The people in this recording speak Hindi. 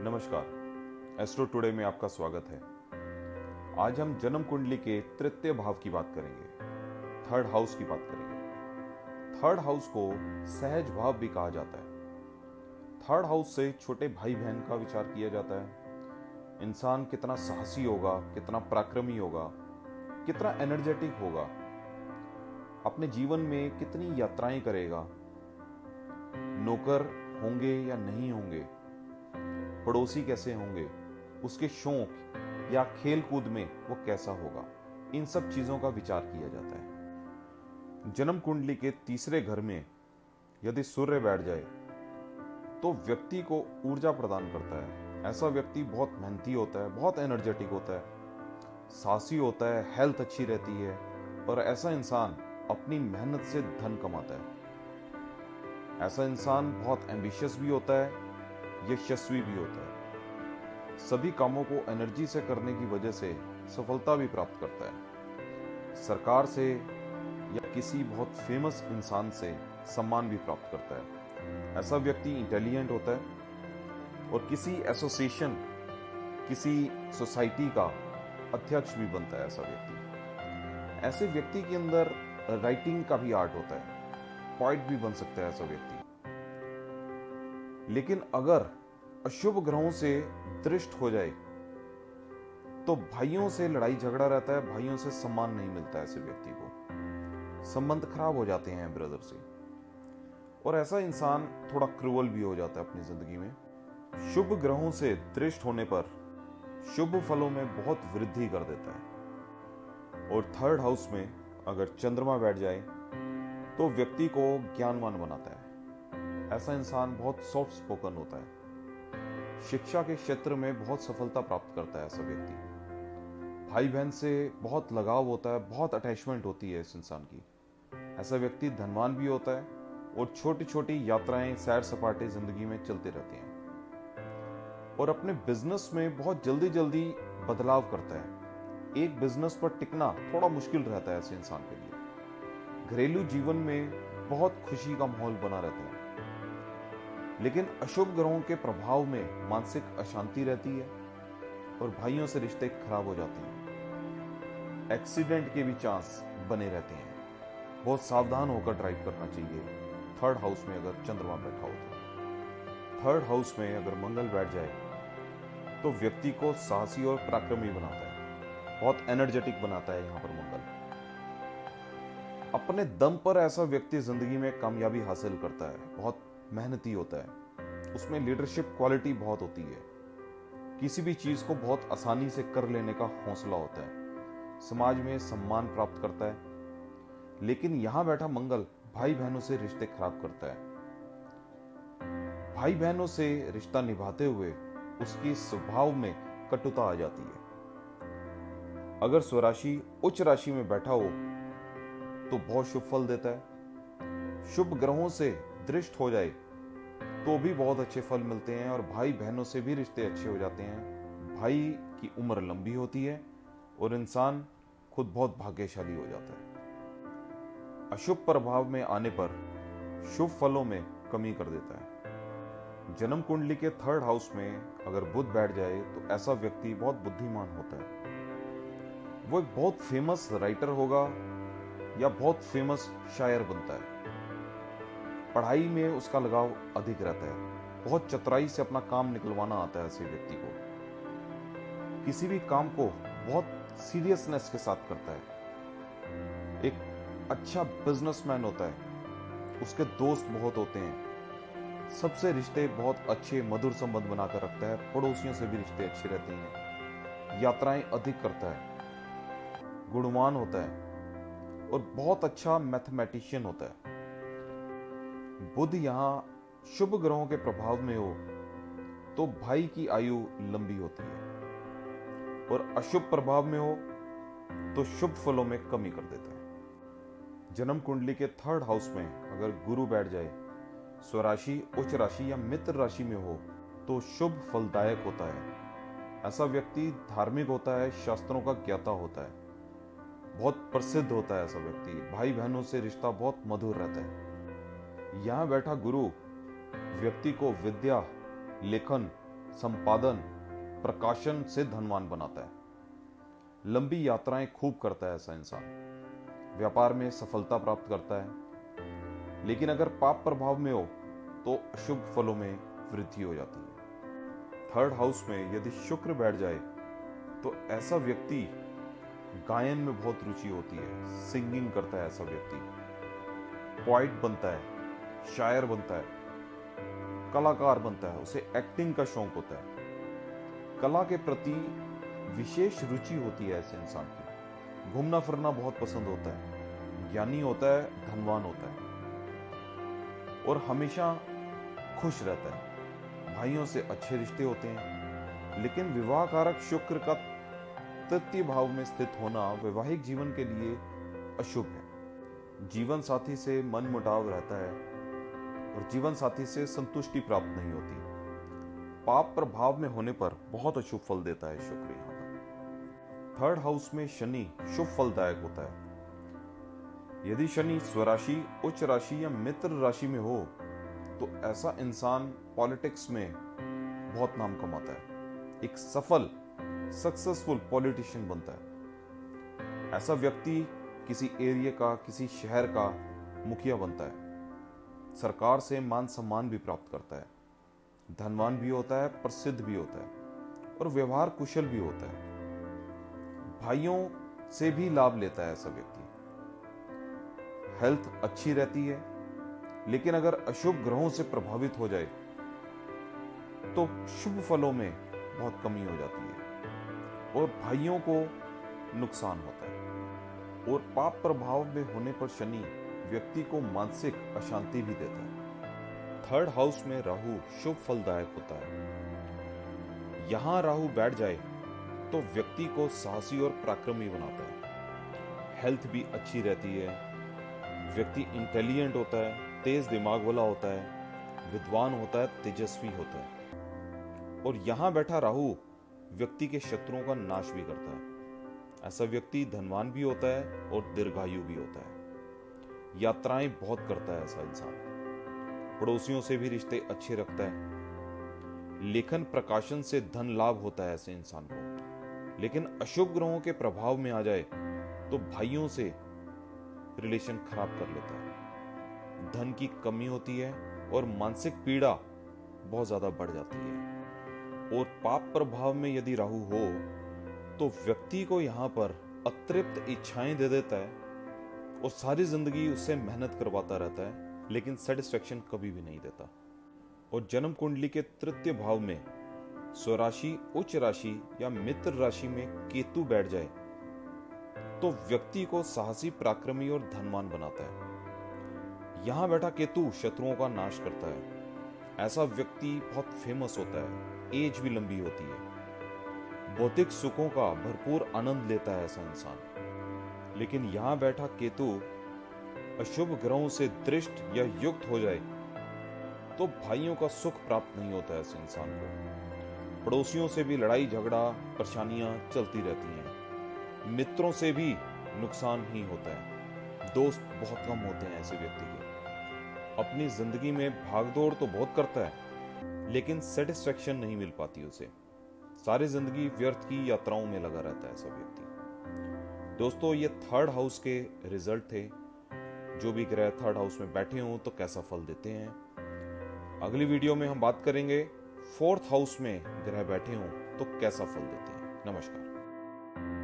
नमस्कार, एस्ट्रो टुडे में आपका स्वागत है। आज हम जन्म कुंडली के तृतीय भाव की बात करेंगे, थर्ड हाउस की बात करेंगे। थर्ड हाउस को सहज भाव भी कहा जाता है। थर्ड हाउस से छोटे भाई बहन का विचार किया जाता है। इंसान कितना साहसी होगा, कितना पराक्रमी होगा, कितना एनर्जेटिक होगा, अपने जीवन में कितनी यात्राएं करेगा, नौकर होंगे या नहीं होंगे, पड़ोसी कैसे होंगे, उसके शौक या खेल कूद में वो कैसा होगा, इन सब चीजों का विचार किया जाता है। जन्म कुंडली के तीसरे घर में यदि सूर्य बैठ जाए तो व्यक्ति को ऊर्जा प्रदान करता है। ऐसा व्यक्ति बहुत मेहनती होता है, बहुत एनर्जेटिक होता है, साहसी होता है, हेल्थ अच्छी रहती है और ऐसा इंसान अपनी मेहनत से धन कमाता है। ऐसा इंसान बहुत एम्बिशियस भी होता है, यशस्वी भी होता है। सभी कामों को एनर्जी से करने की वजह से सफलता भी प्राप्त करता है। सरकार से या किसी बहुत फेमस इंसान से सम्मान भी प्राप्त करता है। ऐसा व्यक्ति इंटेलिजेंट होता है और किसी एसोसिएशन, किसी सोसाइटी का अध्यक्ष भी बनता है ऐसा व्यक्ति। ऐसे व्यक्ति के अंदर राइटिंग का भी आर्ट होता है, पोएट भी बन सकता है ऐसा व्यक्ति। लेकिन अगर अशुभ ग्रहों से दृष्ट हो जाए तो भाइयों से लड़ाई झगड़ा रहता है, भाइयों से सम्मान नहीं मिलता ऐसे व्यक्ति को, संबंध खराब हो जाते हैं ब्रदर से, और ऐसा इंसान थोड़ा क्रूअल भी हो जाता है अपनी जिंदगी में। शुभ ग्रहों से दृष्ट होने पर शुभ फलों में बहुत वृद्धि कर देता है। और थर्ड हाउस में अगर चंद्रमा बैठ जाए तो व्यक्ति को ज्ञानवान बनाता है। ऐसा इंसान बहुत सॉफ्ट स्पोकन होता है, शिक्षा के क्षेत्र में बहुत सफलता प्राप्त करता है ऐसा व्यक्ति। भाई बहन से बहुत लगाव होता है, बहुत अटैचमेंट होती है इस इंसान की। ऐसा व्यक्ति धनवान भी होता है और छोटी छोटी यात्राएं, सैर सपाटे जिंदगी में चलते रहते हैं और अपने बिजनेस में बहुत जल्दी जल्दी बदलाव करता है। एक बिजनेस पर टिकना थोड़ा मुश्किल रहता है ऐसे इंसान के लिए। घरेलू जीवन में बहुत खुशी का माहौल बना रहता है, लेकिन अशुभ ग्रहों के प्रभाव में मानसिक अशांति रहती है और भाइयों से रिश्ते खराब हो जाते हैं। एक्सीडेंट के भी चांस बने रहते हैं। बहुत सावधान होकर ड्राइव करना चाहिए थर्ड हाउस में अगर चंद्रमा बैठा हो तो। थर्ड हाउस में अगर मंगल बैठ जाए तो व्यक्ति को साहसी और पराक्रमी बनाता है, बहुत एनर्जेटिक बनाता है। यहाँ पर मंगल अपने दम पर ऐसा व्यक्ति जिंदगी में कामयाबी हासिल करता है, बहुत मेहनती होता है, उसमें लीडरशिप क्वालिटी बहुत होती है, किसी भी चीज को बहुत आसानी से कर लेने का हौसला होता है, समाज में सम्मान प्राप्त करता है। लेकिन यहां बैठा मंगल भाई बहनों से रिश्ते खराब करता है। भाई बहनों से रिश्ता निभाते हुए उसकी स्वभाव में कटुता आ जाती है। अगर स्वराशि उच्च राशि में बैठा हो तो बहुत शुभ फल देता है। शुभ ग्रहों से दृष्ट हो जाए तो भी बहुत अच्छे फल मिलते हैं और भाई बहनों से भी रिश्ते अच्छे हो जाते हैं। भाई की उम्र लंबी होती है और इंसान खुद बहुत भाग्यशाली हो जाता है। अशुभ प्रभाव में आने पर शुभ फलों में कमी कर देता है। जन्म कुंडली के थर्ड हाउस में अगर बुध बैठ जाए तो ऐसा व्यक्ति बहुत बुद्धिमान होता है। वो एक बहुत फेमस राइटर होगा या बहुत फेमस शायर बनता है। पढ़ाई में उसका लगाव अधिक रहता है, बहुत चतुराई से अपना काम निकलवाना आता है ऐसे व्यक्ति को। किसी भी काम को बहुत सीरियसनेस के साथ करता है। एक अच्छा बिजनेसमैन होता है, उसके दोस्त बहुत होते हैं, सबसे रिश्ते बहुत अच्छे मधुर संबंध बनाकर रखता है। पड़ोसियों से भी रिश्ते अच्छे रहते हैं, यात्राएं अधिक करता है, गुणवान होता है और बहुत अच्छा मैथमेटिशियन होता है। बुध यहां शुभ ग्रहों के प्रभाव में हो तो भाई की आयु लंबी होती है और अशुभ प्रभाव में हो तो शुभ फलों में कमी कर देता है। जन्म कुंडली के थर्ड हाउस में अगर गुरु बैठ जाए, स्वराशि, उच्च राशि या मित्र राशि में हो तो शुभ फलदायक होता है। ऐसा व्यक्ति धार्मिक होता है, शास्त्रों का ज्ञाता होता है, बहुत प्रसिद्ध होता है ऐसा व्यक्ति। भाई बहनों से रिश्ता बहुत मधुर रहता है। यहां बैठा गुरु व्यक्ति को विद्या, लेखन, संपादन, प्रकाशन से धनवान बनाता है। लंबी यात्राएं खूब करता है ऐसा इंसान, व्यापार में सफलता प्राप्त करता है। लेकिन अगर पाप प्रभाव में हो तो अशुभ फलों में वृद्धि हो जाती है। थर्ड हाउस में यदि शुक्र बैठ जाए तो ऐसा व्यक्ति गायन में बहुत रुचि होती है, सिंगिंग करता है ऐसा व्यक्ति, पोइट बनता है, शायर बनता है, कलाकार बनता है, उसे एक्टिंग का शौक होता है, कला के प्रति विशेष रुचि होती है ऐसे इंसान की, घूमना फिरना बहुत पसंद होता है, ज्ञानी होता है, धनवान होता है और हमेशा खुश रहता है। भाइयों से अच्छे रिश्ते होते हैं। लेकिन विवाह कारक शुक्र का तृतीय भाव में स्थित होना वैवाहिक जीवन के लिए अशुभ है। जीवन साथी से मनमुटाव रहता है और जीवन साथी से संतुष्टि प्राप्त नहीं होती। पाप प्रभाव में होने पर बहुत अशुभ फल देता है शुक्र यहाँ पर। थर्ड हाउस में शनि शुभ फलदायक होता है। यदि शनि स्वराशि, उच्च राशि या मित्र राशि में हो तो ऐसा इंसान पॉलिटिक्स में बहुत नाम कमाता है, एक सफल सक्सेसफुल पॉलिटिशियन बनता है। ऐसा व्यक्ति किसी एरिया का, किसी शहर का मुखिया बनता है, सरकार से मान सम्मान भी प्राप्त करता है, धनवान भी होता है, प्रसिद्ध भी होता है और व्यवहार कुशल भी होता है। भाइयों से भी लाभ लेता है ऐसा व्यक्ति। हेल्थ अच्छी रहती है, लेकिन अगर अशुभ ग्रहों से प्रभावित हो जाए तो शुभ फलों में बहुत कमी हो जाती है और भाइयों को नुकसान होता है। और पाप प्रभाव में होने पर शनि व्यक्ति को मानसिक अशांति भी देता है। थर्ड हाउस में राहु शुभ फलदायक होता है। यहां राहु बैठ जाए तो व्यक्ति को साहसी और पराक्रमी बनाता है। हेल्थ भी अच्छी रहती है, व्यक्ति इंटेलिजेंट होता है, तेज दिमाग वाला होता है, विद्वान होता है, तेजस्वी होता है। और यहां बैठा राहु व्यक्ति के शत्रुओं का नाश भी करता है। ऐसा व्यक्ति धनवान भी होता है और दीर्घायु भी होता है। यात्राएं बहुत करता है ऐसा इंसान, पड़ोसियों से भी रिश्ते अच्छे रखता है। लेखन प्रकाशन से धन लाभ होता है ऐसे इंसान को। लेकिन अशुभ ग्रहों के प्रभाव में आ जाए तो भाइयों से रिलेशन खराब कर लेता है, धन की कमी होती है और मानसिक पीड़ा बहुत ज्यादा बढ़ जाती है। और पाप प्रभाव में यदि राहु हो तो व्यक्ति को यहां पर अतृप्त इच्छाएं दे देता है और सारी जिंदगी उससे मेहनत करवाता रहता है, लेकिन सेटिस्फेक्शन कभी भी नहीं देता। और जन्म कुंडली के तृतीय भाव में स्वराशि, उच्च राशि या मित्र राशि में केतु बैठ जाए तो व्यक्ति को साहसी, पराक्रमी और धनवान बनाता है। यहां बैठा केतु शत्रुओं का नाश करता है। ऐसा व्यक्ति बहुत फेमस होता है, एज भी लंबी होती है, भौतिक सुखों का भरपूर आनंद लेता है ऐसा इंसान। लेकिन यहां बैठा केतु अशुभ ग्रहों से दृष्ट या युक्त हो जाए तो भाइयों का सुख प्राप्त नहीं होता है ऐसे इंसान को। पड़ोसियों से भी लड़ाई झगड़ा, परेशानियां चलती रहती हैं। मित्रों से भी नुकसान ही होता है। दोस्त बहुत कम होते हैं ऐसे व्यक्ति के। अपनी जिंदगी में भागदौड़ तो बहुत करता है, लेकिन सेटिस्फेक्शन नहीं मिल पाती उसे। सारी जिंदगी व्यर्थ की यात्राओं में लगा रहता है ऐसा व्यक्ति। दोस्तों, ये थर्ड हाउस के रिजल्ट थे। जो भी ग्रह थर्ड हाउस में बैठे हों तो कैसा फल देते हैं। अगली वीडियो में हम बात करेंगे फोर्थ हाउस में ग्रह बैठे हों तो कैसा फल देते हैं। नमस्कार।